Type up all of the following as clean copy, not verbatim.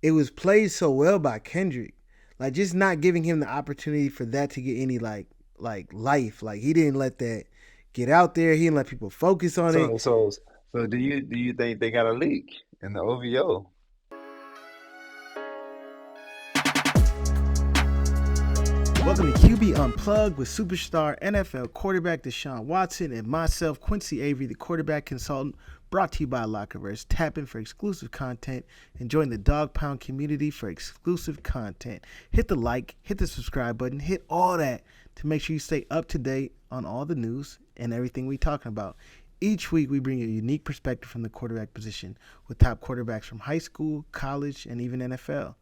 it was played so well by Kendrick. Like just not giving him the opportunity for that to get any like life. Like he didn't let that get out there. He didn't let people focus on it. So so so do you think they got a leak in the OVO? Welcome to QB Unplugged with superstar NFL quarterback Deshaun Watson and myself, Quincy Avery, the quarterback consultant, brought to you by Lockerverse. Tap in for exclusive content and join the Dog Pound community for exclusive content. Hit the like, hit the subscribe button, hit all that to make sure you stay up to date on all the news and everything we're talking about. Each week, we bring you a unique perspective from the quarterback position with top quarterbacks from high school, college, and even NFL.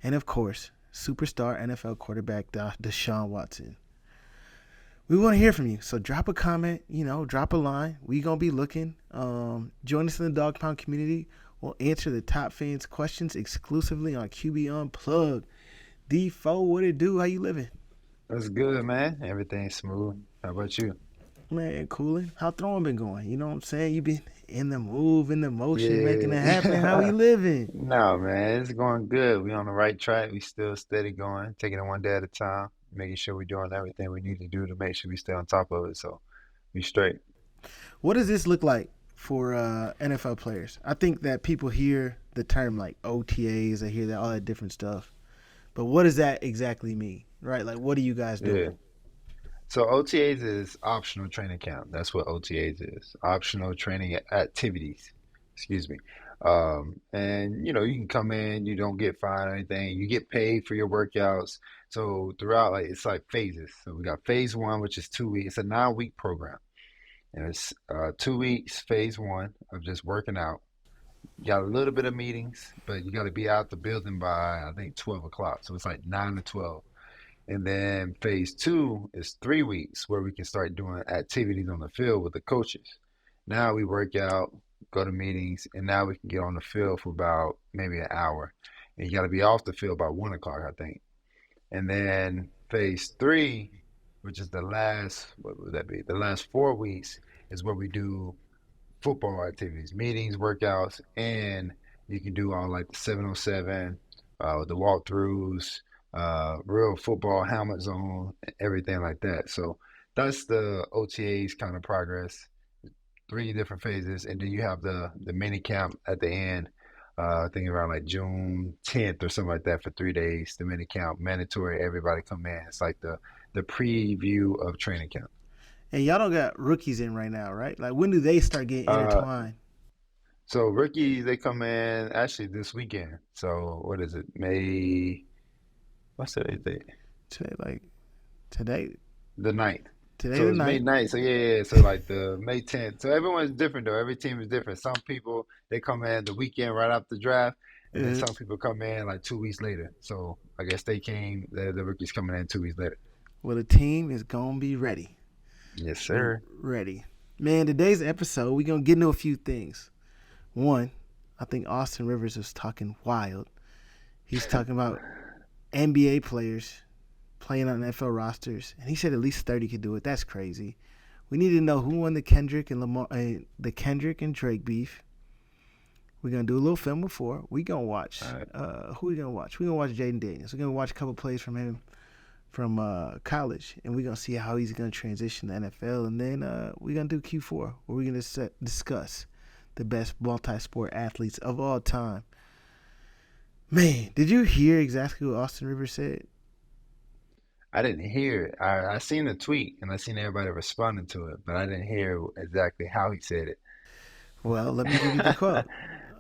And of course, superstar NFL quarterback Deshaun Watson. We want to hear from you, so drop a comment, drop a line. We gonna be looking. Join us in the Dog Pound community. We'll answer the top fans' questions exclusively on QB Unplugged. D4, what it do? How you living? That's good, man. Everything's smooth. How about you? Man, cooling. How throwing been going? You know what I'm saying? You been in the move, in the motion, making it happen. How Yeah. you living? No, man, it's going good. We on the right track. We still steady going, taking it one day at a time, making sure we're doing everything we need to do to make sure we stay on top of it. So we straight. What does this look like for NFL players? I think that people hear the term like OTAs, they hear that all that different stuff. But what does that exactly mean, right? Like, what are you guys Yeah. doing? So OTAs is optional training camp. That's what OTAs is. Optional training activities. Excuse me. And you can come in, you don't get fined or anything. You get paid for your workouts. So throughout, like it's like phases. So we got phase one, which is 2 weeks. It's a 9 week program, and it's 2 weeks. Phase one of just working out. You got a little bit of meetings, but you got to be out the building by I think 12 o'clock. So it's like 9 to 12. And then phase two is 3 weeks where we can start doing activities on the field with the coaches. Now we work out, go to meetings, and now we can get on the field for about maybe an hour. And you got to be off the field by 1 o'clock, I think. And then phase three, which is the last, what would that be? The last 4 weeks is where we do football activities, meetings, workouts, and you can do all like the 707, the walkthroughs, real football helmets on, everything like that. So that's the OTA's kind of progress. 3 different phases, and then you have the mini camp at the end. I think around like June 10th or something like that for 3 days. The mini camp mandatory. Everybody come in. It's like the preview of training camp. And y'all don't got rookies in right now, right? Like, when do they start getting Uh, intertwined? so rookies they come in actually this weekend. So what is it? May what's today's date? Today, like today, The ninth. today So the it's May night. 9th. So yeah. So like the May 10th. So everyone's different though. Every team is different. Some people they come in the weekend right after the draft, and then Uh, some people come in like 2 weeks later. So I guess they came. The rookies coming in 2 weeks later. well, the team is gonna be ready. Yes, sir. Ready, man. Today's episode, we gonna get into a few things. One, I think Austin Rivers was talking wild. He's talking about NBA players playing on NFL rosters, and he said at least 30 could do it. That's crazy. We need to know who won the Kendrick and Drake beef. We're gonna do a little film before. We gonna watch. All right. Who we gonna watch? We gonna watch Jayden Daniels. We're gonna watch a couple plays from him from college, and we're gonna see how he's gonna transition to NFL. And then we're gonna do Q4, where we're gonna discuss the best multi-sport athletes of all time. Man, did you hear exactly what Austin Rivers said? I didn't hear it. I seen the tweet and I seen everybody responding to it, but I didn't hear exactly how he said Well, let me give you the it. quote.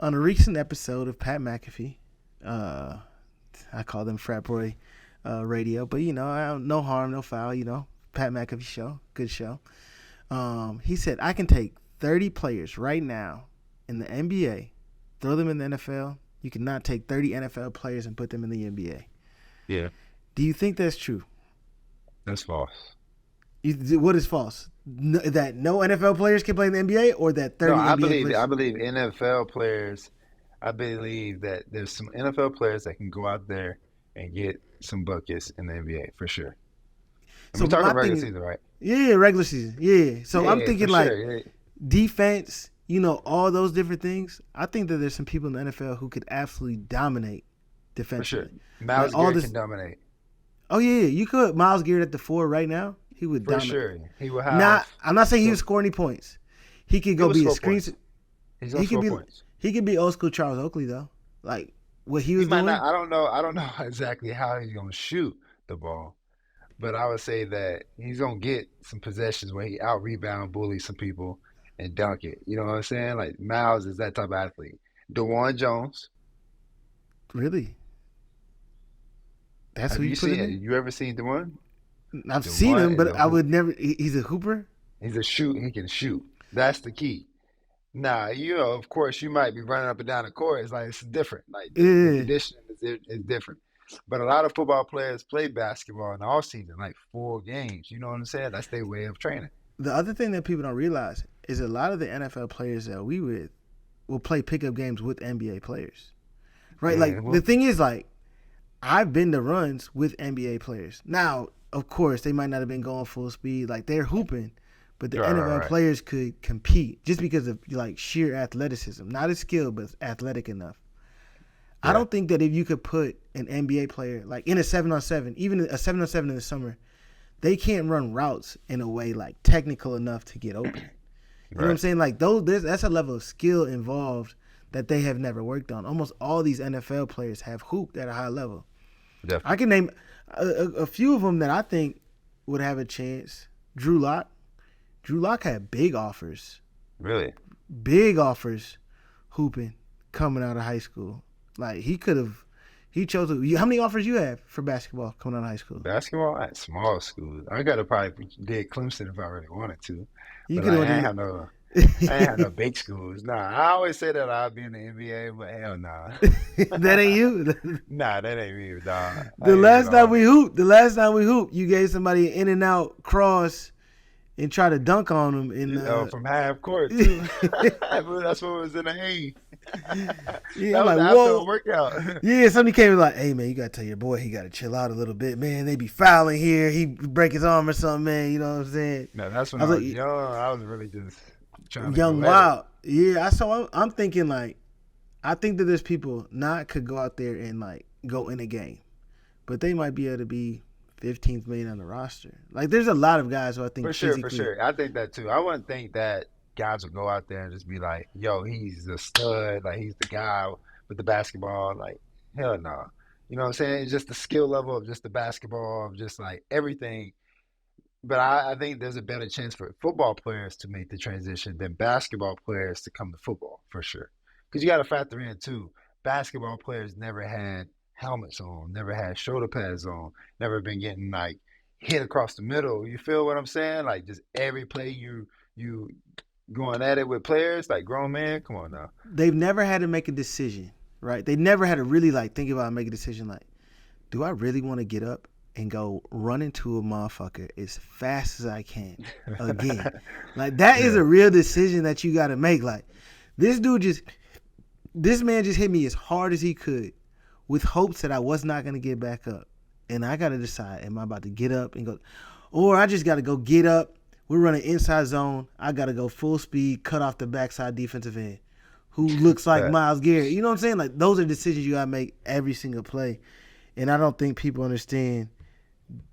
On a recent episode of Pat McAfee, uh, I call them frat boy radio, but no harm, no foul. Pat McAfee show, good show. He said, I can take 30 players right now in the NBA, throw them in the NFL. You cannot take 30 NFL players and put them in the NBA. Yeah, Do you think that's true? that's false. What is false? That no NFL players can play in the NBA, or that No, 30 I NBA believe I players? believe NFL players. I believe that there's some NFL players that can go out there and get some buckets in the NBA for sure. And So we're talking my regular thing, season, right? yeah, regular season, yeah. So I'm Yeah, thinking for like sure. Yeah. defense, all those different things. I think that there's some people in the NFL who could absolutely dominate For sure. defensively. Like Miles all Garrett this. can dominate. Oh yeah, you could Miles Garrett at the 4 right now. He would For dominate. sure. He will have Not, I'm not saying he would the score any points. He could he go will be a score screen. points. He's gonna He could score be. points. He could be old school Charles Oakley though. Like what he He was might not. doing. I don't know exactly how he's gonna shoot the ball, but I would say that he's gonna get some possessions where he out rebound, bully some people, and dunk it. You know what I'm saying? Like Miles is that type of athlete. DeJuan Jones. Really, that's who Have you you put seen? in Have there. you ever seen DeJuan? I've seen DeJuan him, is but a I hoop. would never. He's a hooper. He's a shoot. He can shoot. That's the key. Nah, of course, you might be running up and down the court. It's like it's different. Like the Yeah. conditioning is different. But a lot of football players play basketball in the off season, like 4 games. You know what I'm saying? That's their way of training. The other thing that people don't realize is a lot of the NFL players that we with will play pickup games with NBA players, right? Yeah, Like the well, thing is, like I've been to runs with NBA players. Now, of course, they might not have been going full speed, like they're hooping, but the NFL right. players could compete just because of like sheer athleticism, not as skilled, but athletic enough. I Yeah, don't think that if you could put an NBA player like in a 7-on-7, even a 7-on-7 in the summer, they can't run routes in a way like technical enough to get open. You know what I'm right. saying? Like that's a level of skill involved that they have never worked on. Almost all these NFL players have hooped at a high level. I Definitely. can name a few of them that I think would have a chance. Drew Lock. Drew Lock had Really. big offers, hooping coming out of high school. Like he could have, he chose. How many offers you have for basketball coming out of high school? Basketball at small schools. I gotta probably did Clemson if I really wanted to, You but could like, have I ain't went have no. to. I ain't have no big schools. Nah, I always say that I'd be in the NBA, but hell nah. That ain't you. Nah, that ain't me, dog. I The ain't with last time all we that. hooped, you gave somebody an in and out cross and try to dunk on them. Oh, from half court too. That's what was in the A. Yeah, I'm That was like, after a whoa. workout. Yeah, somebody came and like, hey man, you gotta tell your boy he gotta chill out a little bit, man. They be fouling here. He break his arm or something, man. You know what I'm saying? No, that's when I I was was like, young. I was really just trying to young go at it. wild. Yeah, I'm thinking like, I think that there's people not could go out there and like go in a game, but they might be able to be 15th man on the roster. Like, there's a lot of guys who I think For sure, for physically. sure. I think that too. I wouldn't think that guys would go out there and just be like, "Yo, he's the stud. Like he's the guy with the basketball." Like hell no. You know what I'm saying? It's just the skill level of just the basketball, of just like everything. But I think there's a better chance for football players to make the transition than basketball players to come to football for sure. Because you got to factor in too. Basketball players never had helmets on, never had shoulder pads on, never been getting like hit across the middle. You feel what I'm saying? Like just every play you going at it with players like grown men. Come on now. They've never had to make a decision, right? They never had to really like think about and make a decision like, do I really want to get up and go run into a motherfucker as fast as I can again? Like that is Yeah, a real decision that you got to make. Like this man just hit me as hard as he could with hopes that I was not going to get back up. And I got to decide, am I about to get up and go, or I just got to go get up. We're running inside zone. I got to go full speed, cut off the backside defensive end who looks like but Myles Garrett. You know what I'm saying? Like those are decisions you got to make every single play. And I don't think people understand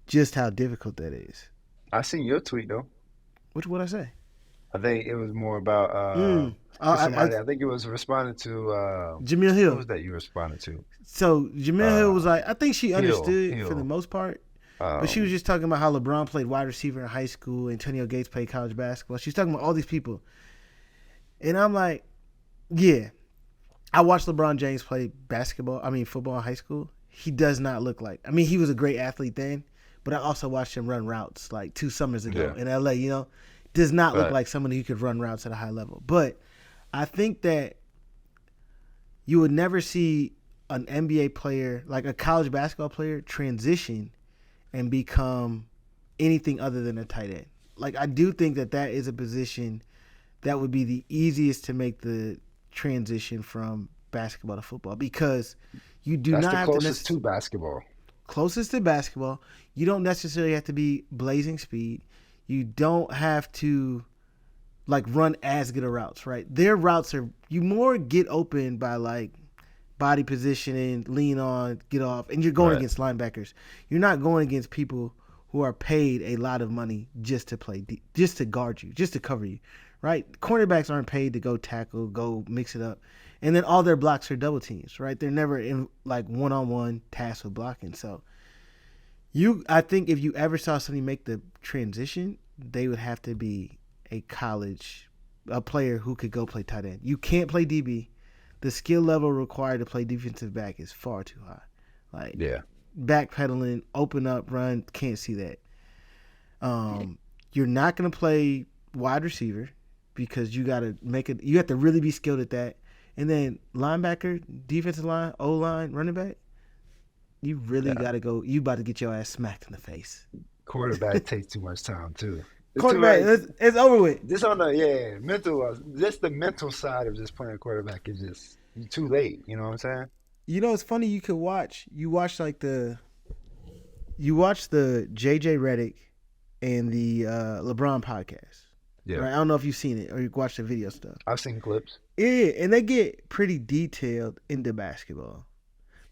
just how difficult that is. I seen your tweet though. Which what I say? I think it was more about Mm. to I somebody. I think it was responding to Jamil who Hill. was that you responded to? So Jamil Hill was Uh, like, I think she understood for the Hill. most part, but she was just talking about how LeBron played wide receiver in high school, Antonio Gates played college basketball. She was talking about all these people, and I'm like, yeah, I watched LeBron James play football in high school. He does not look like. I mean, he was a great athlete then, but I also watched him run routes like 2 summers ago Yeah, in LA. Does not look right. like somebody who could run routes at a high level. But I think that you would never see an NBA player, like a college basketball player, transition and become anything other than a tight end. Like, I do think that that is a position that would be the easiest to make the transition from basketball to football, because you do That's not the have to closest to basketball. closest to basketball. You don't necessarily have to be blazing speed. You don't have to like run as good of routes, right? Their routes are, you more get open by body positioning, lean on, get off, and you're going Right. against linebackers. You're not going against people who are paid a lot of money just to play, just to guard you, just to cover you, right? Cornerbacks aren't paid to go tackle, go mix it up, and then all their blocks are double teams, right? They're never in like one-on-one tasks with blocking. So I think if you ever saw somebody make the transition, they would have to be a player who could go play tight end. You can't play DB. The skill level required to play defensive back is far too high. Like Yeah. backpedaling, open up, run, can't see that. You're not gonna play wide receiver because you gotta make it. You have to really be skilled at that. And then linebacker, defensive line, O line, running back. You really gotta go. You about to get your ass smacked in the face. Quarterback takes too much time too. It's too Quarterback, late. it's over with. Just on the mental, just the mental side of just playing quarterback is just too late. You know what I'm saying? You know, it's funny. You watch the JJ Redick and the LeBron podcast. Yeah. Right? I don't know if you've seen it or you watched the video stuff. I've seen clips. Yeah, and they get pretty detailed into basketball.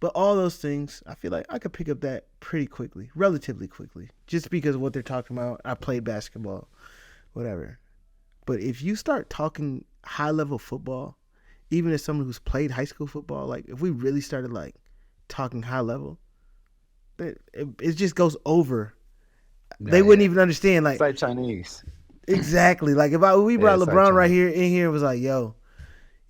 But all those things, I feel like I could pick up that pretty quickly, relatively quickly, just because of what they're talking about. I played basketball, whatever. But if you start talking high-level football, even as someone who's played high school football, like if we really started like talking high level, it just goes over. They wouldn't even understand. Like It's like Chinese. exactly. Like if we brought it's like LeBron right Chinese. here in here, it was like, yo,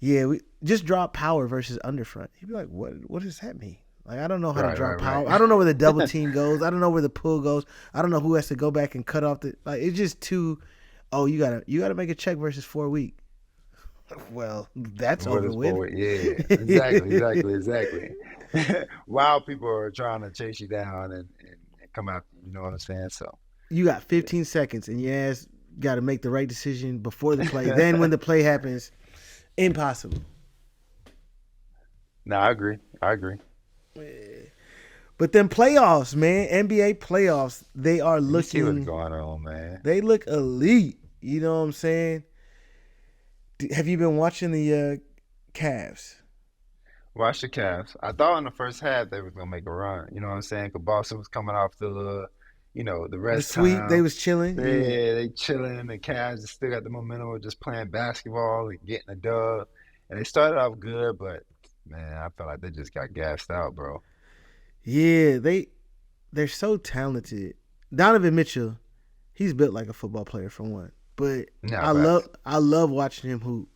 yeah, we just drop power versus underfront. He'd be like, what does that mean? Like I don't know how to drop power. I don't know where the double team goes. I don't know where the pull goes. I don't know who has to go back and cut off the like it's just too you gotta make a check versus 4 week. Well, that's What over is with. forward? Yeah, exactly. While people are trying to chase you down and come out, you know what I'm saying? So You got 15 seconds and your ass got to make the right decision before the play. Then when the play happens, impossible. no, I agree. But then playoffs, man, NBA playoffs, they are You see what's looking, going on, man. they look elite. You know what I'm saying? Have you been watching the Cavs? Watch the Cavs. I thought in the first half they was gonna make a run. You know what I'm saying? Because Boston was coming off the The rest sweep, they time. was chilling. Yeah, Yeah. they chilling. The Cavs still got the momentum of just playing basketball and getting a dub. And they started off good, but man, I felt like they just got gassed out, bro. Yeah, they're so talented. Donovan Mitchell, he's built like a football player for one. But Yeah, I facts. love watching him hoop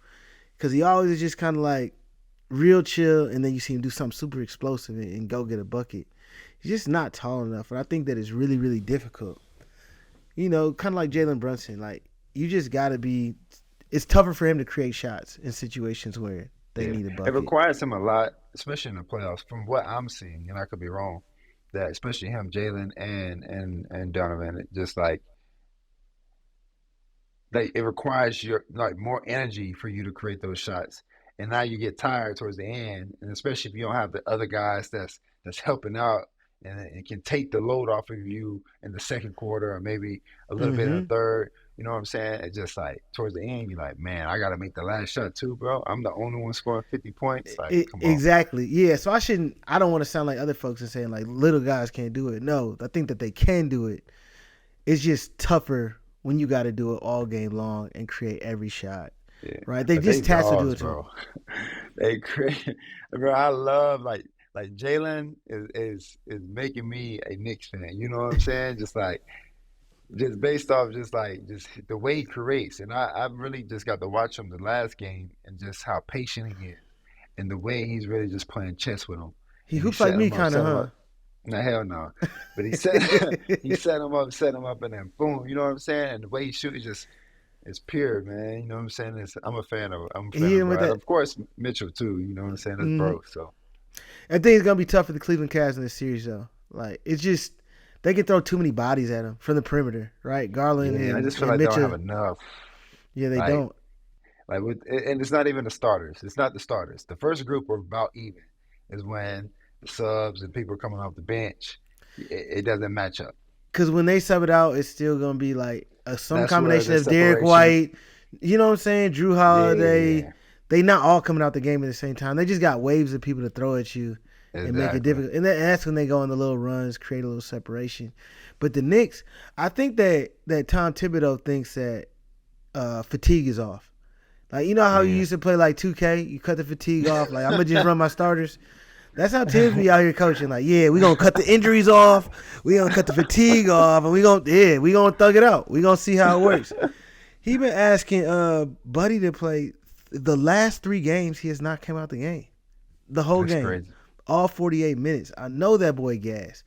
because he always is just kind of like real chill, and then you see him do something super explosive and go get a bucket. He's just not tall enough, and I think that is really really difficult. You know, kind of like Jalen Brunson. Like you just got to be. It's tougher for him to create shots in situations where they Yeah, need a it bucket. requires him a lot, especially in the playoffs. From what I'm seeing, and I could be wrong, that especially him, Jalen and Donovan, it just like it requires your like more energy for you to create those shots. And now you get tired towards the end, and especially if you don't have the other guys that's helping out and it can take the load off of you in the second quarter or maybe a little bit in the Mm-hmm. third. You know what I'm saying? It's just like towards the end, you're like, man, I gotta make the last shot too, bro. I'm the only one scoring 50 points. Like, come on. Exactly. Yeah. So I don't want to sound like other folks and saying like little guys can't do it. No, I think that they can do it. It's just tougher when you got to do it all game long and create every shot. Yeah, Right? They but they just tasked to do dogs, it to them. bro. They crazy, bro. I love like Jalen is making me a Knicks fan. You know what I'm saying? Just based off just the way he creates, and I really just got to watch him the last game and just how patient he is, and the way he's really just playing chess with him, He and he hoops like me, kind set him of, up. No, hell no. But he huh? set him up, and then boom. You know what I'm saying? And the way he shoots just it's pure, man. You know what I'm saying? I'm a He fan hit of him with bro. And that. of course Mitchell too. You know what I'm saying? That's Mm-hmm. bro. So I think it's gonna be tough for the Cleveland Cavs in this series, though. Like it's just they can throw too many bodies at him from the perimeter, right? Garland yeah, I just feel and like they don't have Mitchell. enough. Yeah, they Like don't. and it's not even the starters. It's not the starters. The first group are about even. Is when the subs and people are coming off the bench. It doesn't match up. Because when they sub it out, it's still gonna be like some That's where combination the of Derek separation. White, you know what I'm saying, Drew Yeah, Holiday, yeah. they not all coming out the game at the same time. They just got waves of people to throw at you and make it Exactly. difficult. And that's when they go on the little runs, create a little separation. But the Knicks, I think that Tom Thibodeau thinks that fatigue is off. Like, you know how you Yeah. used to play like 2K? You cut the fatigue off. Like, I'm going to just run my starters. That's how Tibbs be out here coaching. Like, yeah, we going to cut the injuries off. We going to cut the fatigue off. And we going to thug it out. We going to see how it works. He been asking Buddy to play the last 3 games. He has not come out the game. The whole That's game. crazy. All 48 minutes. I know that boy gas.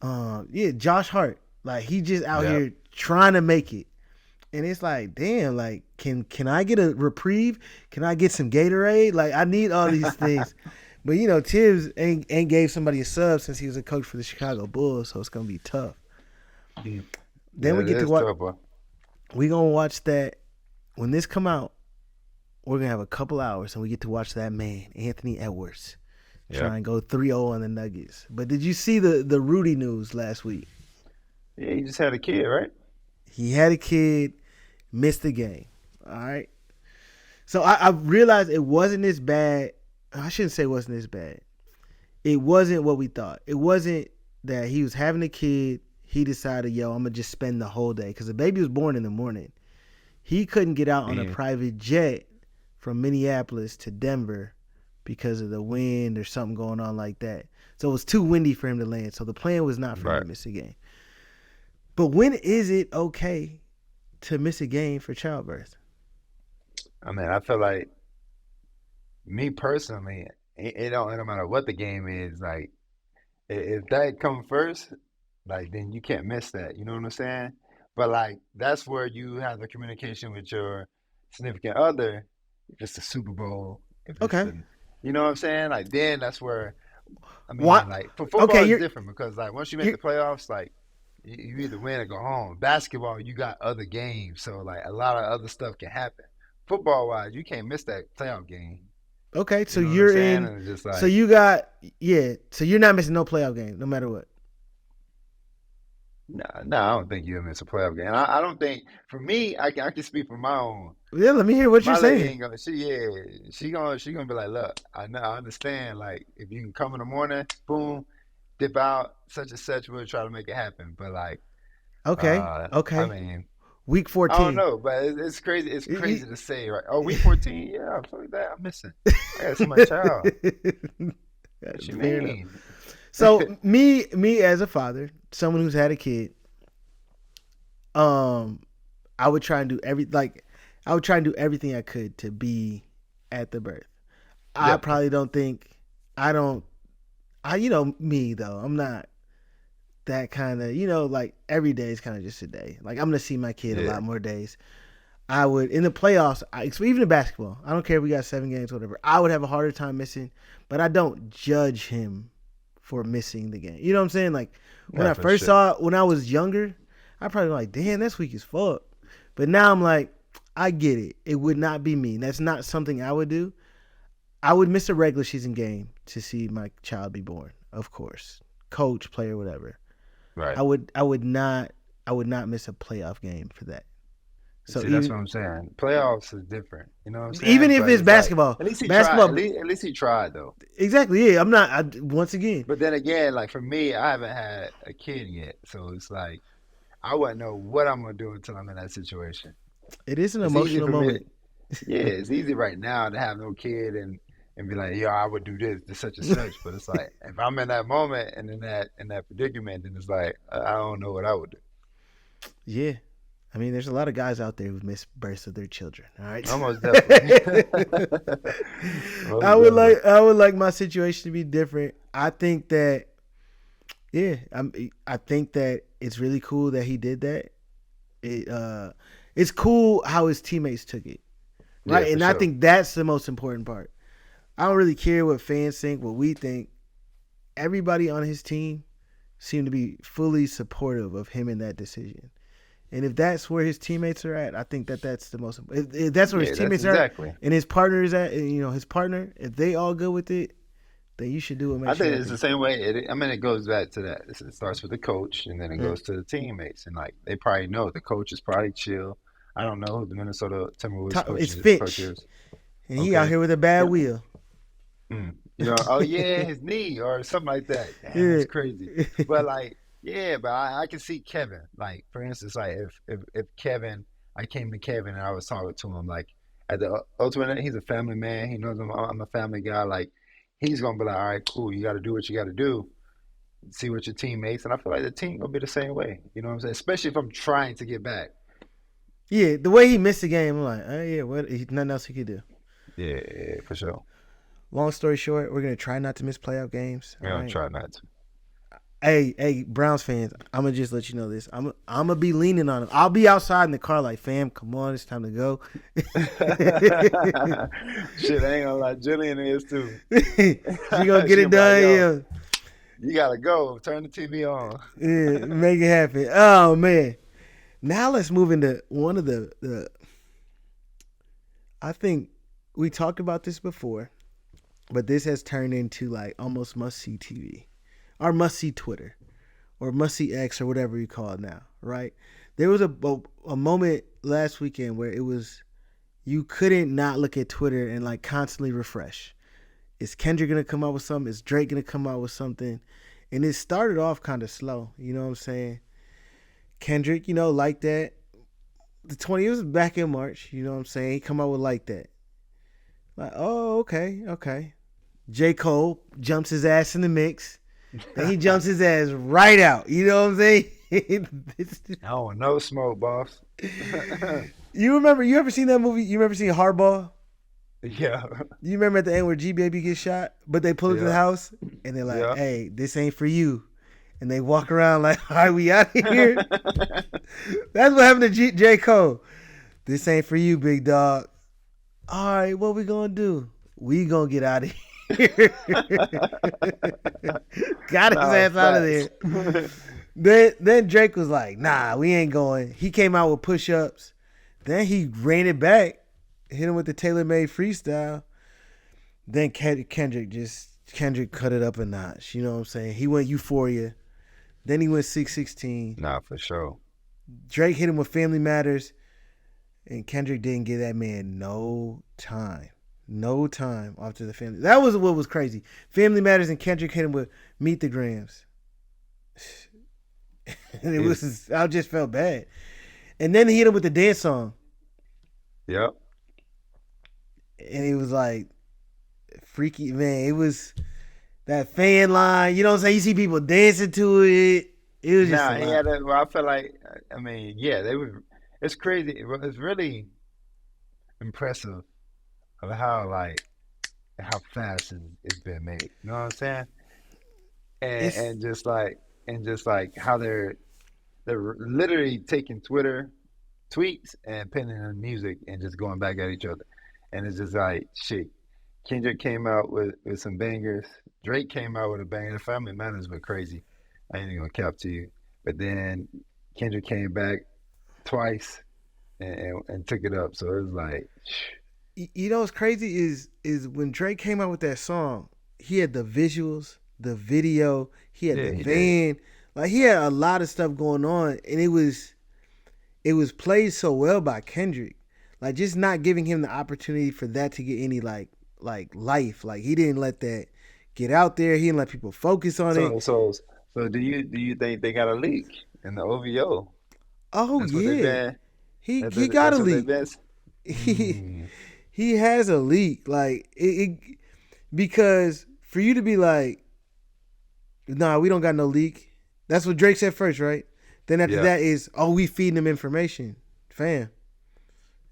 Yeah, Josh Hart. Like, he just out Yep. here trying to make it. And it's like, damn, like, can I get a reprieve? Can I get some Gatorade? Like, I need all these things. But, you know, Tibbs ain't gave somebody a sub since he was a coach for the Chicago Bulls, so it's going to be tough. Then Yeah, we get it to is watch. tough, boy. We going to watch that. When this come out, we're going to have a couple hours, and we get to watch that man, Anthony Edwards, try and go 3-0 on the Nuggets. But did you see the Rudy news last week? Yeah, you just had a kid, right? He had a kid, missed the game. All right. So I realized it wasn't as bad. I shouldn't say it wasn't as bad. It wasn't what we thought. It wasn't that he was having a kid. He decided, yo, I'm going to just spend the whole day. Because the baby was born in the morning. He couldn't get out on a private jet from Minneapolis to Denver because of the wind or something going on like that. So it was too windy for him to land. So the plan was not for him to miss a game. But when is it okay to miss a game for childbirth? I mean, I feel like me personally, it don't matter what the game is. Like, if that come first, like then you can't miss that. You know what I'm saying? But like that's where you have the communication with your significant other. If it's the Super Bowl, if it's Okay. the, you know what I'm saying? Like then that's where I mean, What? like for football Okay, it's different because like once you make the playoffs, like you either win or go home. Basketball, you got other games, so like a lot of other stuff can happen. Football wise, you can't miss that playoff game. okay. You So know what I'm you're saying? in. And it's just So like, you got So you're not missing no playoff game, no matter what. no, I don't think you'll miss a playoff game. I don't think for me, I can speak for my own. Yeah, let me hear what you're My lady saying. ain't gonna. She gonna be like, look, I know, I understand. Like, if you can come in the morning, boom, dip out, such and such, we'll try to make it happen. But like, Okay. I Okay. mean, Week I don't 14. know, but it's crazy. It's You- crazy to say, right? Oh, week 14, yeah, I'm like that. I'm missing. I got to see my child. What you Fair enough. mean? So me as a father, someone who's had a kid, I would try and do everything I could to be at the birth. I Yeah, probably don't think I don't I you know me though. I'm not that kind of, like every day is kind of just a day. Like I'm going to see my kid a yeah, lot more days. I would in the playoffs, even in basketball. I don't care if we got 7 games, whatever. I would have a harder time missing, but I don't judge him for missing the game. You know what I'm saying? Like when yeah, I for first sure. saw it, when I was younger, I probably was like, damn, this week is fuck. But now I'm like, I get it. It would not be me. That's not something I would do. I would miss a regular season game to see my child be born, of course. Coach, player, whatever. Right. I would not miss a playoff game for that. So See, that's what I'm saying. Playoffs is different. You know what I'm even saying? if But it's it's like basketball, at least he tried. basketball, At least he tried though. exactly. Yeah, I'm not. Once again, But then again, like for me, I haven't had a kid yet, so it's like I wouldn't know what I'm gonna do until I'm in that situation. it is an It's easy emotional for me. moment. Yeah, it's easy right now to have no kid and be like, yo, I would do this such and such. But it's like if I'm in that moment and in that predicament, then it's like I don't know what I would do. Yeah, I mean, there's a lot of guys out there who've missed births of their children. All right, Almost definitely. Most I would definitely. like my situation to be different. I think that I think that it's really cool that he did that. It's cool how his teammates took it, Yeah, right? for And I sure. think that's the most important part. I don't really care what fans think, what we think. Everybody on his team seemed to be fully supportive of him in that decision. And if that's where his teammates are at, I think that's the most. If that's where his Yeah, that's teammates are at, exactly. and his partner is at, and, his partner, if they all good with it, then you should do what I makes you think it's the happy. same way. I mean, it goes back to that. It starts with the coach, and then it Yeah. goes to the teammates, and like they probably know the coach is probably chill. I don't know who the Minnesota Timberwolves It's coach Finch. is. and he out Okay. here with a bad Yeah. wheel. Oh yeah, his knee or something like that. Damn, Yeah. that's crazy. But like, yeah, but I can see Kevin. Like, for instance, like if Kevin, I came to Kevin and I was talking to him, like at the ultimate end, he's a family man. He knows I'm a family guy. Like, he's gonna be like, all right, cool. You got to do what you got to do. See what your teammates, and I feel like the team gonna be the same way. You know what I'm saying? Especially if I'm trying to get back. Yeah, the way he missed the game, I'm like, oh yeah, nothing else he could do. Yeah, yeah, for sure. Long story short, we're gonna try not to miss playoff games. I'm All gonna right. try not to. Hey, Browns fans, I'm gonna just let you know this. I'm gonna be leaning on him. I'll be outside in the car like, fam, come on, it's time to go. Shit, I ain't gonna lie, Jillian is too. She gonna get She it gonna be like, done, yo, yeah. you gotta go. Turn the TV on. Yeah, make it happen. Oh man. Now let's move into one of the I think we talked about this before, but this has turned into like almost must see TV or must see Twitter or must see X or whatever you call it now, right? There was a moment last weekend where it was you couldn't not look at Twitter and like constantly refresh. Is Kendrick gonna come out with something? Is Drake gonna come out with something? And it started off kind of slow, you know what I'm saying? Kendrick, like that. The 20 it was back in March, you know what I'm saying? He come out with like that. Like, oh, okay. J. Cole jumps his ass in the mix. Then he jumps his ass right out. You know what I'm saying? I don't know, smoke, boss. You ever seen that movie? You remember seeing Hardball? Yeah, You remember at the end where G Baby gets shot, but they pull up to the yeah, house and they're like, yeah. "Hey, this ain't for you," and they walk around like, "All right, we out of here." That's what happened to J Cole. This ain't for you, big dog. All right, what we gonna do? We gonna get out of here. Got his Nah, ass out of facts. there. Then Drake was like, "Nah, we ain't going." He came out with push-ups. Then he ran it back, hit him with the tailor-made freestyle. Then Kendrick cut it up a notch. You know what I'm saying? He went Euphoria. Then he went 616. Nah, for sure. Drake hit him with Family Matters, and Kendrick didn't give that man no time. No time after the family. That was what was crazy. Family Matters and Kendrick hit him with Meet the Grams. And I just felt bad. And then he hit him with the dance song. Yep. And it was like freaky, man. It was that fan line. You know what I'm saying? You see people dancing to it. It was just a Nah, he lot. had a. Well, I feel like, I mean, yeah, they were. It's crazy. It's really impressive of how fast it's been made. You know what I'm saying? And It's and just like how they're literally taking Twitter tweets and pinning in music and just going back at each other. And it's just like shit. Kendrick came out with some bangers. Drake came out with a banger. The Family Matters were crazy. I ain't even gonna cap to you. But then Kendrick came back twice and took it up. So it was like, what's crazy is when Drake came out with that song, he had the visuals, the video, he had yeah, the he did. van, like he had a lot of stuff going on, and it was played so well by Kendrick, like just not giving him the opportunity for that to get any like life, like he didn't let that get out there, he didn't let people focus on it. So do you think they got a leak in the OVO? Oh That's what they've yeah, been. he got a That's what they've leak. been. he Mm, he has a leak, like it because for you to be like, nah, we don't got no leak. That's what Drake said first, right? Then after yeah. that is, oh, we feeding them information, fam.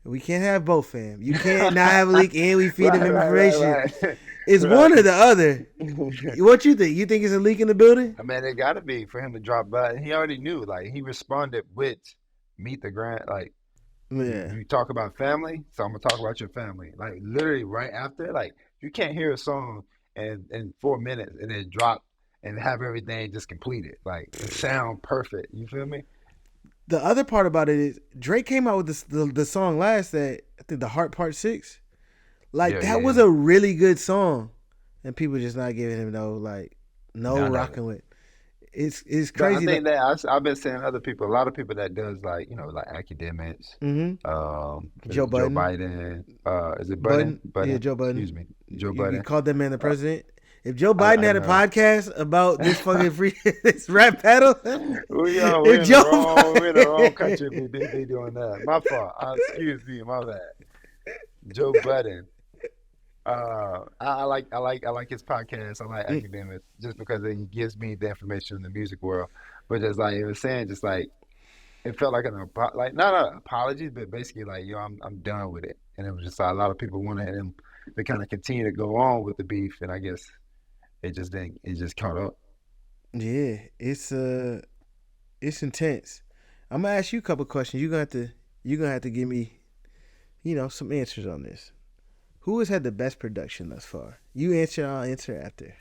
We can't have both, fam. You can't not have a leak and we feed them information. Right. It's one or Right. the other. What you think? You think it's a leak in the building? I mean, it got to be for him to drop, but he already knew. Like he responded with "Meet the Grant." Like Yeah. you talk about family, so I'm gonna talk about your family. Like literally right after. Like you can't hear a song in 4 minutes and then drop and have everything just completed. Like it sound perfect. You feel me? The other part about it is Drake came out with the song last that I think the Heart Part 6. Like Yeah, yeah, that was yeah. a really good song, and people just not giving him no None of it. rocking with. It's But I crazy. think that I've been seeing other people, a lot of people that does like, like academics. Mm-hmm. Joe Joe Budden. Biden. Is it Budden? Budden, yeah, Budden. Joe Budden. Excuse me, Joe You Budden. called that man the Uh, president. If Joe I Biden had a know. podcast about this fucking free this rap battle, We're if in the Joe wrong country if Biden, they doing that. My fault. Excuse me, my bad. Joe Budden. I like his podcast. I like academics just because he gives me the information in the music world. But just like it was saying, just like it felt like like not an apology, but basically like yo, I'm done with it. And it was just like a lot of people wanted him to kind of continue to go on with the beef, and I guess it just didn't. It just caught up. yeah, it's intense. I'm gonna ask you a couple questions. You're gonna have to give me, some answers on this. Who has had the best production thus far? You answer, I'll answer after.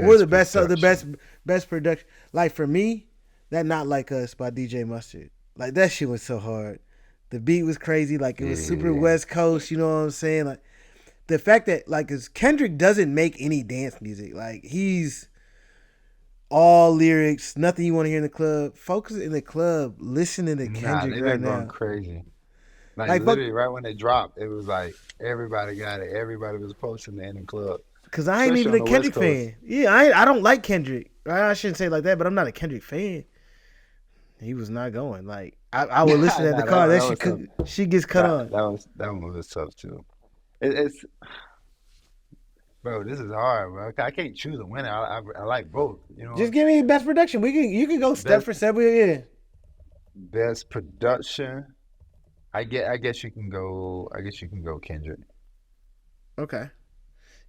Or the Best best, the best, production. best production. Like for me, that "Not Like Us" by DJ Mustard. Like that shit was so hard. The beat was crazy. Like it was super Yeah. West Coast. You know what I'm saying? Like the fact that like, 'cause Kendrick doesn't make any dance music. Like he's all lyrics, nothing you want to hear in the club. Focus in the club, listening to Nah, Kendrick they've right been going now. crazy. Like Like fuck, literally right when they dropped, it was like everybody got it. Everybody was posting it in the club, cause I ain't especially even on a the West Kendrick Coast. fan. Yeah, I don't like Kendrick. I shouldn't say it like that, but I'm not a Kendrick fan. He was not going. Like I would listen Nah, at the that car. That was tough. she gets cut on. That one was tough too. It's bro, this is hard, bro. I can't choose a winner. I like both. Just give me best production. You can go step Best for step. Yeah. best production. I guess you can go. I guess you can go Kendrick. Okay.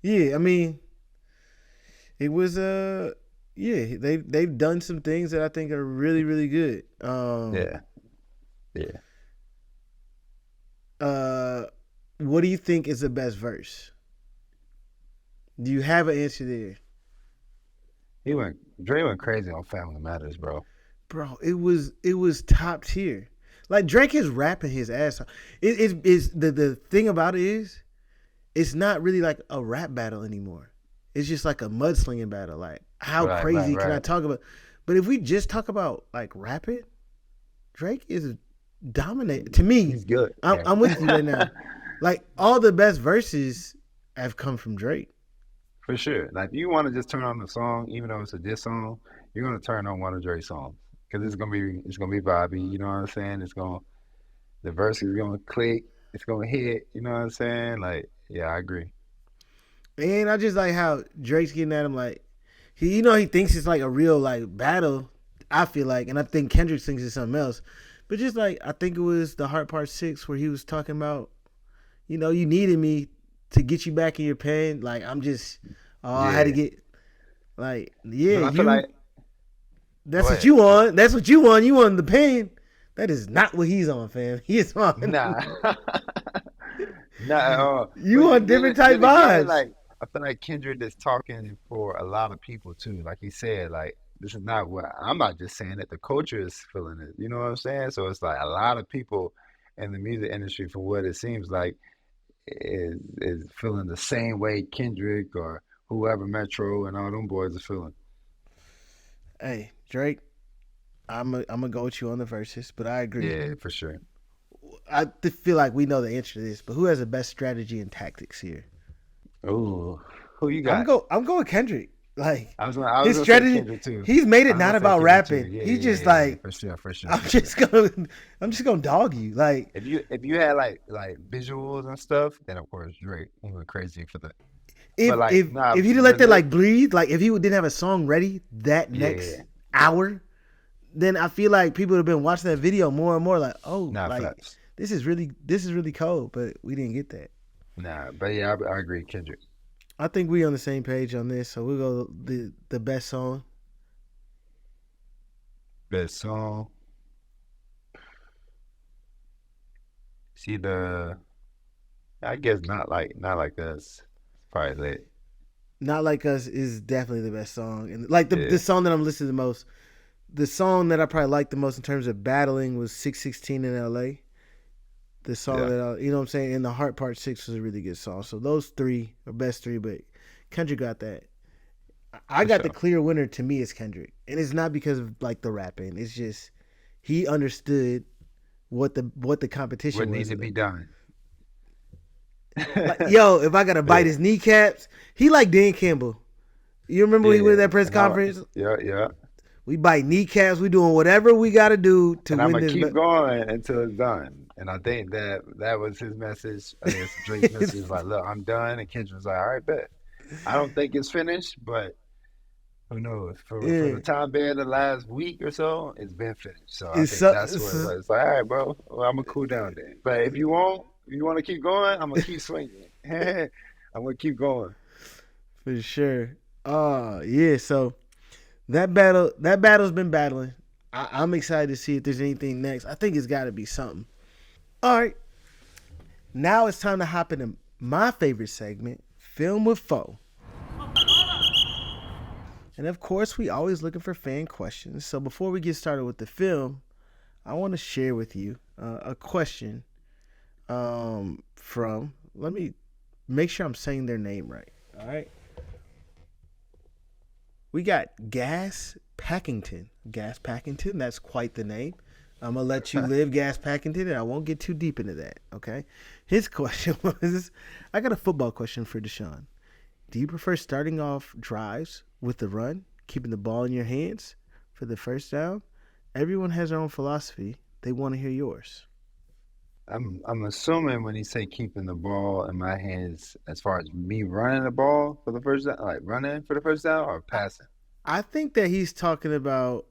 Yeah. I mean, it was yeah. They've done some things that I think are really really good. Yeah, yeah. Uh, what do you think is the best verse? Do you have an answer there, Dre went crazy on Family Matters, bro. bro? It was top tier. Like Drake is rapping his ass off. It's the thing about it is it's not really like a rap battle anymore. It's just like a mudslinging battle. Like how Right, crazy can I right. talk about? But if we just talk about like rapping, Drake is dominant to me. He's good. I'm, Yeah. I'm with you right now. Like all the best verses have come from Drake. For sure. Like, you want to just turn on the song, even though it's a diss song, you're gonna turn on one of Dre's songs because it's gonna be vibey. You know what I'm saying? The verse is gonna click. It's gonna hit. You know what I'm saying? Like, yeah, I agree. And I just like how Drake's getting at him like he thinks it's like a real like battle. I feel like, and I think Kendrick thinks it's something else. But just like I think it was the Heart Part 6 where he was talking about, you needed me to get you back in your pen. Like I had to Yeah, get like yeah but I feel like that's go what ahead. you want. That's what you want. You want the pen. That is not what he's on, fam. He is on. Nah, not at all. You But want then different type then again, vibes. like I feel like Kendrick is talking for a lot of people too. Like he said, like this is not what I'm not just saying that the culture is feeling it. You know what I'm saying? So it's like a lot of people in the music industry, for what it seems like, is feeling the same way Kendrick or whoever Metro and all them boys are feeling. Hey, Drake, I'm gonna go with you on the verses, but I agree. Yeah, for sure. Feel like we know the answer to this, but who has the best strategy and tactics here? Ooh, who you I'm got? go I'm going Kendrick. Like I was his gonna say strategy, Kendrick too. he's made I it was not gonna say about Kendrick too. rapping. Yeah, He's yeah, just yeah, yeah. like For sure, for sure, I'm for sure. just gonna I'm just gonna dog you. Like If you had like visuals and stuff, then of course Drake, he went crazy for that. if But like if nah, if he didn't let the that lyric, like breathe, like if he didn't have a song ready that next yeah, hour, then I feel like people would have been watching that video more and more. Like, oh, nah, like facts. this is really cold, but we didn't get that. Nah, but yeah, I agree, Kendrick. I think we on the same page on this, so we'll go the best song. Best song. See the, I guess not like this. Probably lit. Not Like Us is definitely the best song, and like the Yeah, song that I'm listening to the most. The song that I probably liked the most in terms of battling was 616 in LA. The song yeah. that you know what I'm saying, and the Heart Part 6 was a really good song. So those three are best three, but Kendrick got that. I for got the sure. clear winner to me is Kendrick, and it's not because of like the rapping. It's just he understood what the What competition needs was. to be done? Like, yo, if I gotta bite Yeah, his kneecaps, he like Dan Campbell. You remember when he went to yeah, that press and I'm conference? yeah, yeah, We bite kneecaps. We doing whatever we gotta do to and I'm win gonna this. keep going until it's done. And I think that was his message. I think it's Drake's message. Like, look, I'm done. And Kendrick was like, all right, bet. I don't think it's finished, but who knows? For Yeah, the time being, the last week or so, it's been finished. So I it's think so, that's what it was. It's like, all right, bro, well, I'm gonna cool down then. But if you want to keep going, I'm gonna keep swinging. I'm gonna keep going. for sure. Yeah. So that battle's been battling. I'm excited to see if there's anything next. I think it's got to be something. All right, now it's time to hop into my favorite segment, film with foe. And of course, we always looking for fan questions. So before we get started with the film, I want to share with you a question from. Let me make sure I'm saying their name right. All right, we got Gas Packington. Gas Packington. That's quite the name. I'm gonna let you live, Gas Packington, and I won't get too deep into that. Okay. His question was, I got a football question for Deshaun. Do you prefer starting off drives with the run, keeping the ball in your hands for the first down? Everyone has their own philosophy. They want to hear yours. I'm assuming when he say keeping the ball in my hands, as far as me running the ball for the first down, like running for the first down or I, passing. I think that he's talking about.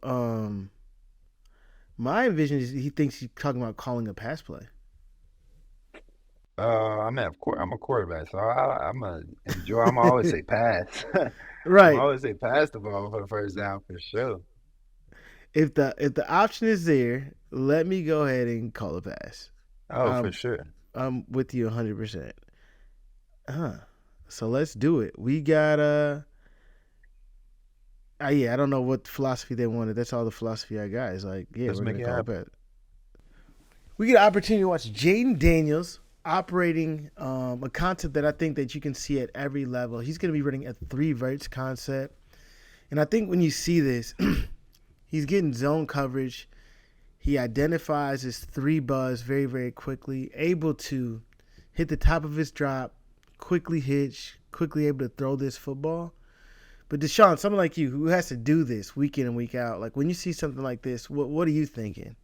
My vision is he thinks he's talking about calling a pass play. I mean, of course, I'm a quarterback, so I'm gonna enjoy. I'm gonna always say pass. I'm gonna Right. always say pass the ball for the first down for sure. If the option is there, let me go ahead and call a pass. Oh, for Um, sure. I'm with you 100%. Huh. So let's do it. We got yeah, I don't know what philosophy they wanted. That's all the philosophy I got. Is like, yeah, Let's we're make gonna it call it happen. pass. We get an opportunity to watch Jayden Daniels operating a concept that I think that you can see at every level. He's going to be running a three verts concept, and I think when you see this, he's getting zone coverage. He identifies his three buzz very very quickly, able to hit the top of his drop, quickly hitch, quickly able to throw this football. But Deshaun, someone like you who has to do this week in and week out, like when you see something like this, what are you thinking?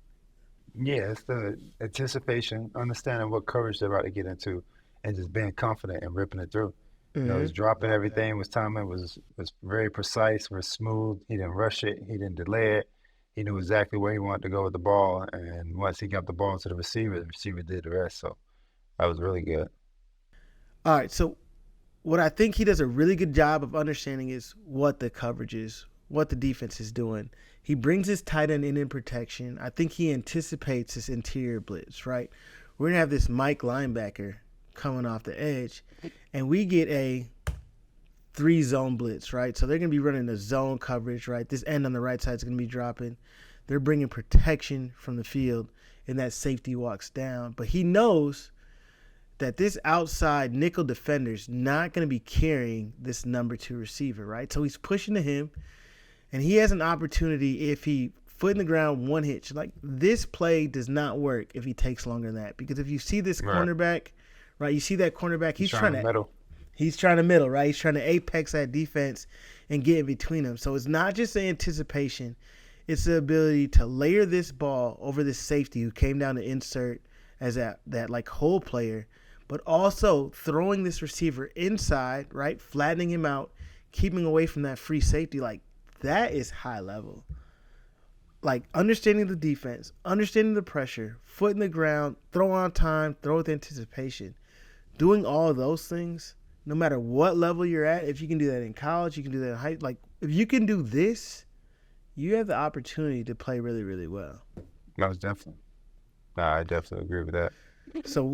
Yeah, it's the anticipation, understanding what coverage they're about to get into, and just being confident and ripping it through. You know, Mm-hmm. his dropping everything, was timing was very precise, was smooth. He didn't rush it, he didn't delay it. He knew exactly where he wanted to go with the ball, and once he got the ball to the receiver did the rest. So that was really good. All right, so what I think he does a really good job of understanding is what the coverage is, what the defense is doing. He brings his tight end in protection. I think he anticipates this interior blitz, right? We're going to have this Mike linebacker coming off the edge, and we get a three zone blitz, right? So they're going to be running a zone coverage, right? This end on the right side is going to be dropping. They're bringing protection from the field, and that safety walks down. But he knows that this outside nickel defender is not going to be carrying this number two receiver, right? So he's pushing to him, and he has an opportunity if he foot in the ground, one hitch. Like this play does not work if he takes longer than that, because if you see this Right. cornerback, right, you see that cornerback, He's trying to middle. he's trying to middle, right? He's trying to apex that defense and get in between them. So it's not just the anticipation, it's the ability to layer this ball over this safety who came down to insert as that like hole player, but also throwing this receiver inside, right? Flattening him out, keeping away from that free safety. Like that is high level. Like understanding the defense, understanding the pressure, foot in the ground, throw on time, throw with anticipation. Doing all of those things, no matter what level you're at, if you can do that in college, you can do that in high. Like if you can do this, you have the opportunity to play really, really well. That was definitely. Nah, I definitely agree with that. So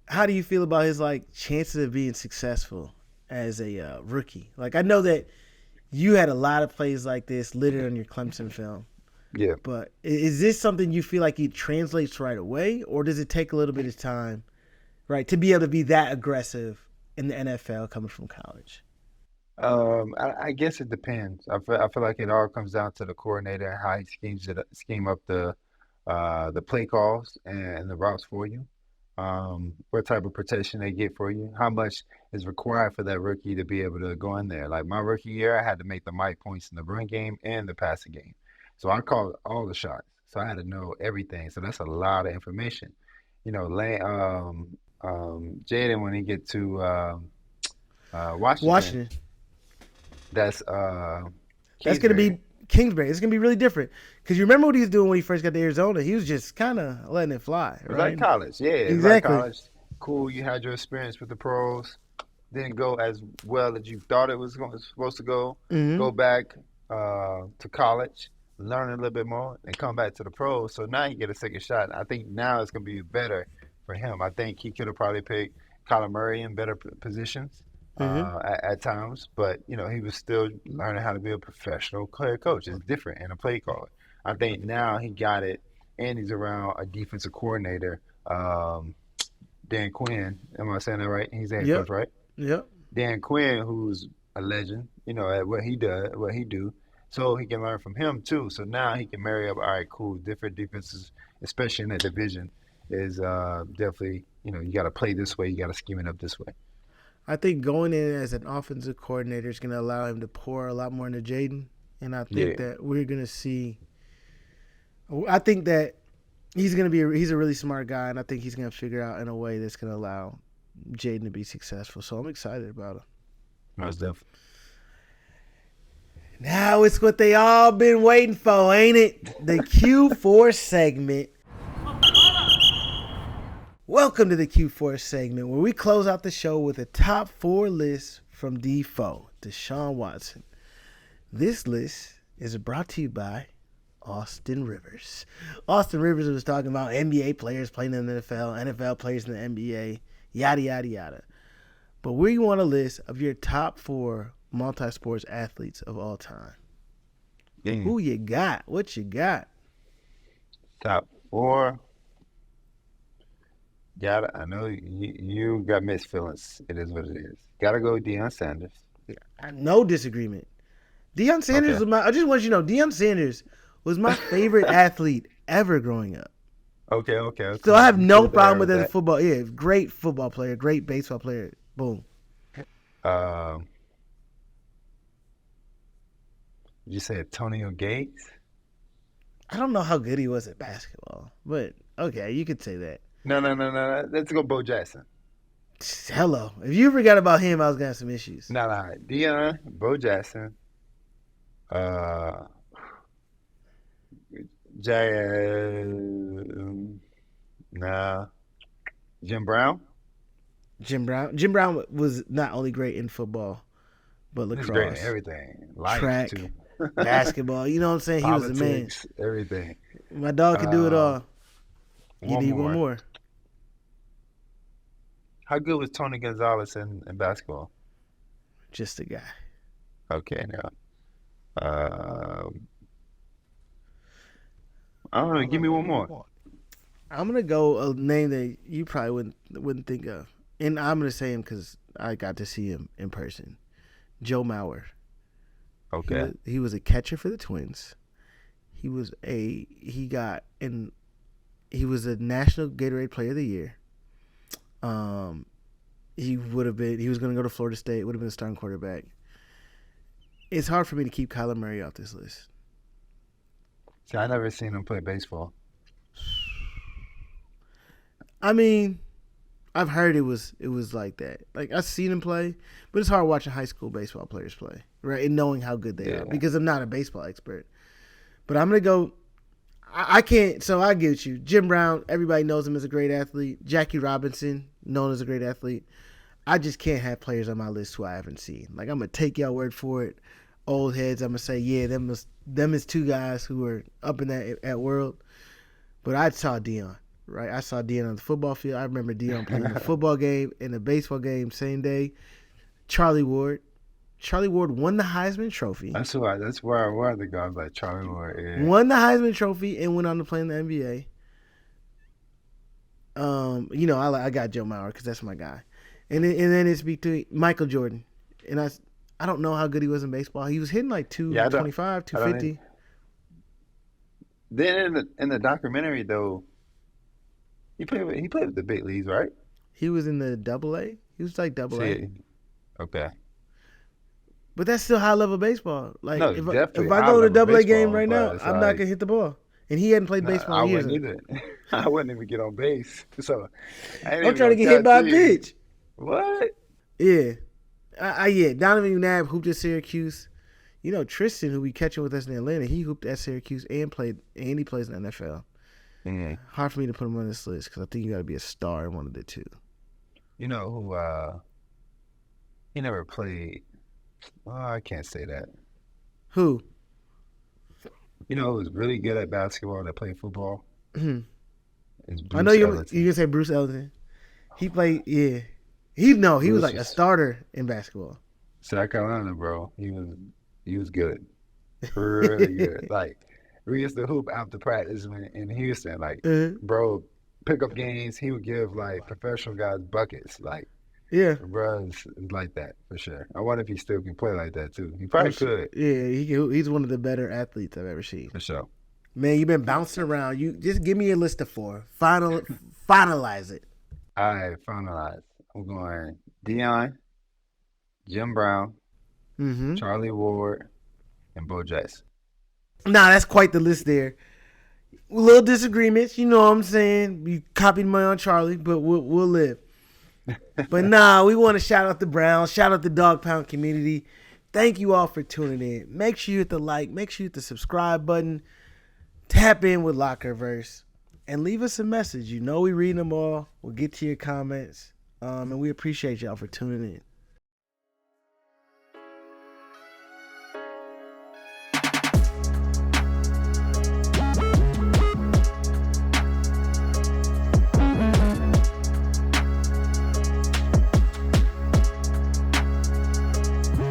how do you feel about his like chances of being successful as a rookie? Like I know that you had a lot of plays like this littered on your Clemson film, Yeah. but is this something you feel like he translates right away, or does it take a little bit of time, right, to be able to be that aggressive in the NFL coming from college? I guess it depends. I feel like it all comes down to the coordinator and how he scheme up the play calls and the routes for you. What type of protection they get for you, how much is required for that rookie to be able to go in there. Like my rookie year, I had to make the mic points in the run game and the passing game. So I called all the shots. So I had to know everything. So that's a lot of information. Jayden when he get to Washington, Washington. that's That's gonna Kingsbury. be Kingsbury. It's gonna be really different because you remember what he was doing when he first got to Arizona. He was just kind of letting it fly, It's like right? college. Yeah, it's like Exactly. college. Cool, you had your experience with the pros. Didn't go as well as you thought it supposed to go. Hmm. Go back to college, learn a little bit more, and come back to the pros. So now you get a second shot. I think now it's going to be better for him. I think he could have probably picked Kyler Murray in better positions Hmm. at times, but he was still learning how to be a professional player coach. It's different and a play caller. I think now he got it, and he's around a defensive coordinator. Dan Quinn. Am I saying that right? He's the head coach, Yep. right? Yep. Dan Quinn, who's a legend, at what he does, what he do. So he can learn from him too. So now he can marry up. All right, cool. Different defenses, especially in that division, is definitely you got to play this way. You got to scheme it up this way. I think going in as an offensive coordinator is gonna allow him to pour a lot more into Jayden, and I think Yeah, that we're gonna see. I think that he's a really smart guy, and I think he's gonna figure out in a way that's gonna allow Jayden to be successful. So I'm excited about him. most definitely. Now it's what they all been waiting for, ain't it? The Q4 segment. Welcome to the Q4 segment where we close out the show with a top 4 list from Defoe, Deshaun Watson. This list is brought to you by Austin Rivers. Austin Rivers was talking about NBA players playing in the NFL, NFL players in the NBA, yada, yada, yada. But we want a list of your top 4 multi-sports athletes of all time. Yeah. Who you got? What you got? Top four. I know you got mixed feelings. It is what it is. Gotta go with Deion Sanders. No disagreement. Deion Sanders Okay. was I just want you to know, Deion Sanders was my favorite athlete ever growing up. Okay. Okay. So I Okay. have You no still there problem with with as a that? football. Yeah, great football player, great baseball player. Boom. Um, did you say Antonio Gates? I don't know how good he was at basketball, but okay, you could say that. No. Let's go Bo Jackson. Hello. If you forgot about him, I was gonna have some issues. No. Deion, Bo Jackson, uh, Jay, nah, Jim Brown. Jim Brown. Jim Brown was not only great in football, but He's great in lacrosse, everything. Life track, too. basketball. You know what I'm saying? He was the man. Politics, everything. My dog could do it Uh, all. You one need one more. more. How good was Tony Gonzalez in basketball? Just a guy. Okay, now. Uh, I don't know. Give me one more. I'm gonna go a name that you probably wouldn't think of, and I'm gonna say him because I got to see him in person. Joe Mauer. Okay. He was a catcher for the Twins. He got in. He was a National Gatorade Player of the Year. Um, he would have been. He was gonna go to Florida State. Would have been a starting quarterback. It's hard for me to keep Kyler Murray off this list. See, I never seen him play baseball. I mean, I've heard it was like that. Like I've seen him play, but it's hard watching high school baseball players play, right? And knowing how good they are Yeah. because I'm not a baseball expert. But I'm gonna go. I can't. So I get with you. Jim Brown. Everybody knows him as a great athlete. Jackie Robinson, known as a great athlete. I just can't have players on my list who I haven't seen. Like I'm gonna take y'all word for it. Old heads. I'm gonna say yeah. Them is two guys who are up in that world. But I saw Dion, right? I saw Dion on the football field. I remember Dion playing the football game and the baseball game same day. Charlie Ward. Charlie Ward won the Heisman Trophy. That's where the guys like Charlie Moore is. Won the Heisman Trophy and went on to play in the NBA. I got Joe Mauer because that's my guy. And then it's between Michael Jordan. And I I don't know how good he was in baseball. He was hitting like Yeah, 225, I don't. 250. Then in the documentary though, he played with the big leagues, right? He was in the double A. He was like double A. See, okay. But that's still high level baseball. Like No, if definitely I high go to level double A game baseball, right but now, it's I'm not like gonna hit the ball. And he hadn't played no, baseball I in years. wouldn't either. I wouldn't even get on base. So I ain't I'm even trying to gonna get hit cap by a to you. pitch. What? Yeah. Yeah. Donovan McNabb hooped at Syracuse. You know, Tristan, who we catching with us in Atlanta, he hooped at Syracuse and he plays in the NFL. Yeah. Hard for me to put him on this list because I think you got to be a star in one of the two. You know who? He never played. Oh, I can't say that. Who? You know who was really good at basketball that played football? Is I know Bruce you Ellington. can say Bruce Ellington. He played, yeah. He was Bruce like a was starter in basketball. South Carolina, bro. He was good, really good. Like we used to hoop after practice in Houston. Like, Uh-huh. bro, pickup games. He would give like professional guys buckets. Like, Yeah. bro is like that for sure. I wonder if he still can play like that too. He Oh, probably could yeah, he's one of the better athletes I've ever seen. for sure. Man, you've been bouncing around. You just give me a list of 4. Finalize it. I finalized. I'm going Dion, Jim Brown, Mm-hmm. Charlie Ward, and Bo Jackson. Nah, that's quite the list there. Little disagreements, you know what I'm saying? You copied me on Charlie, but we'll live. But nah, we want to shout out the Browns, shout out the Dog Pound community. Thank you all for tuning in. Make sure you hit the like, make sure you hit the subscribe button. Tap in with Lockerverse and leave us a message. You know we read them all. We'll get to your comments. And we appreciate y'all for tuning in.